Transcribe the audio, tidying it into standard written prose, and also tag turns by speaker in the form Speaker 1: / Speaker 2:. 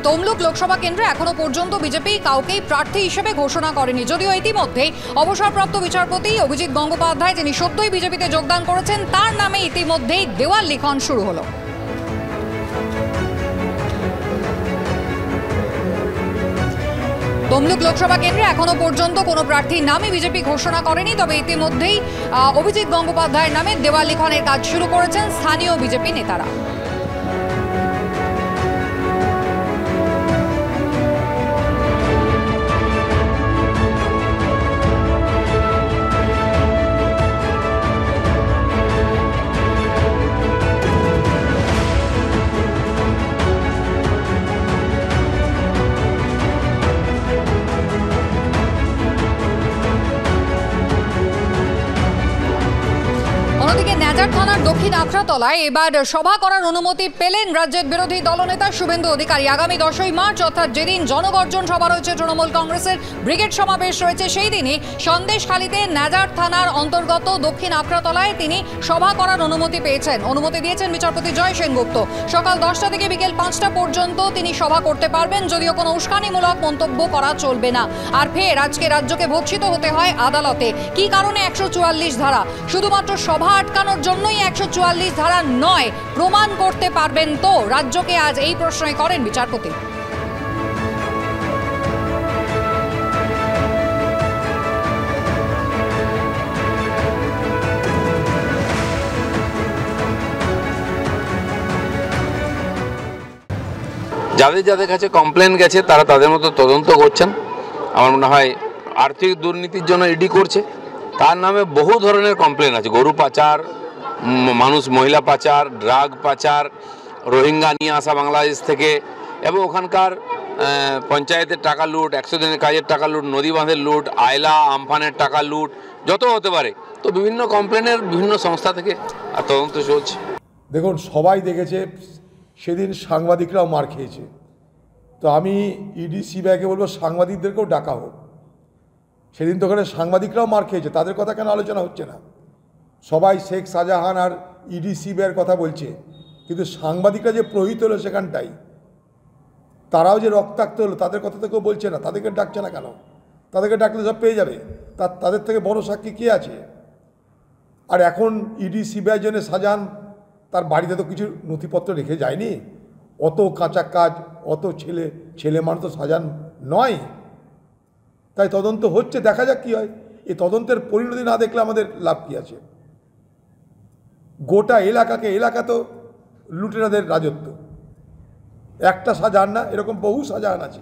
Speaker 1: তমলুক লোকসভা কেন্দ্রে এখনো পর্যন্ত বিজেপি কাউকেই প্রার্থী হিসেবে ঘোষণা করেনি, যদিও ইতিমধ্যেই অবসরপ্রাপ্ত বিচারপতি অভিজিৎ গঙ্গোপাধ্যায়, যিনি সদ্যই বিজেপিতে যোগদান করেছেন, তার নামে ইতিমধ্যেই দেওয়াল লিখন শুরু হলো। তমলুক লোকসভা কেন্দ্রে এখনো পর্যন্ত কোনো প্রার্থীর নামই বিজেপি ঘোষণা করেনি, তবে ইতিমধ্যেই অভিজিৎ গঙ্গোপাধ্যায়ের নামে দেওয়াল লিখনের কাজ শুরু করেছেন স্থানীয় বিজেপি নেতারা। অন্যদিকে নেজার থানার দক্ষিণ আখড়াতলায় এবার সভা করার অনুমতি পেলেন রাজ্যের বিরোধী দলনেতা শুভেন্দু অধিকারী। আগামী 10ই মার্চ অর্থাৎ যেদিন জনগর্জন সভা রয়েছে, তৃণমূল কংগ্রেসের ব্রিগেড সমাবেশ রয়েছে, সেই দিনই সন্দেশখালীতে নেজার থানার অন্তর্গত দক্ষিণ আখড়াতলায় তিনি সভা করার অনুমতি পেয়েছেন। অনুমতি দিয়েছেন বিচারপতি জয় সেনগুপ্ত। সকাল 10টা থেকে বিকেল 5টা পর্যন্ত তিনি সভা করতে পারবেন, যদিও কোনো উস্কানিমূলক মন্তব্য করা চলবে না। আর ফের আজকে রাজ্যকে ভর্ৎসিত হতে হয় আদালতে। কি কারণে 144 ধারা? শুধুমাত্র সভা আটকানোর জন্যই 144 ধারা নয়, প্রমাণ করতে পারবেন তো? রাজ্যকে আজ এই প্রশ্নই করেন বিচারপতি।
Speaker 2: যাদের যাদের কাছে কমপ্লেন গেছে তারা তাদের মতো তদন্ত করছেন। আমার মনে হয় আর্থিক দুর্নীতির জন্য ইডি করছে, তার নামে বহু ধরনের কমপ্লেন আছে। গরু পাচার, মহিলা পাচার, ড্রাগ পাচার, রোহিঙ্গা নিয়ে আসা বাংলাদেশ থেকে, এবং ওখানকার পঞ্চায়েতের টাকা লুট, 100 দিনের কাজের টাকা লুট, নদী বাঁধের লুট, আয়লা আমফানের টাকা লুট, যত হতে পারে। তো বিভিন্ন কমপ্লেনের বিভিন্ন সংস্থা থেকে তদন্ত চলছে।
Speaker 3: দেখুন, সবাই দেখেছে সেদিন সাংবাদিকরাও মার খেয়েছে। তো আমি ইডি সিবিআইকে বলবো সাংবাদিকদেরকেও ডাকা হোক। সেদিন তো ওখানে সাংবাদিকরাও মার খেয়েছে, তাদের কথা কেন আলোচনা হচ্ছে না? সবাই শেখ শাহজাহান আর ইডি সিবিআইয়ের কথা বলছে, কিন্তু সাংবাদিকরা যে প্রহিত হলো সেখানটাই, তারাও যে রক্তাক্ত হলো, তাদের কথা তো কেউ বলছে না। তাদেরকে ডাকছে না কেন? তাদেরকে ডাকলে সব পেয়ে যাবে। তাদের থেকে বড় সাক্ষী কে আছে? আর এখন ইডি সিবিআই জন্য শাহজাহান তার বাড়িতে তো কিছু নথিপত্র রেখে যায়নি। অত কাঁচা কাজ, অত ছেলে মানুষ তো শাহজাহান নয়। তাই তদন্ত হচ্ছে, দেখা যাক কী হয়। এই তদন্তের পরিণতি না দেখলে আমাদের লাভ কী আছে? গোটা এলাকা তো লুটেরাদের রাজত্ব। একটা শাহজাহান না, এরকম বহু শাহজাহান আছে।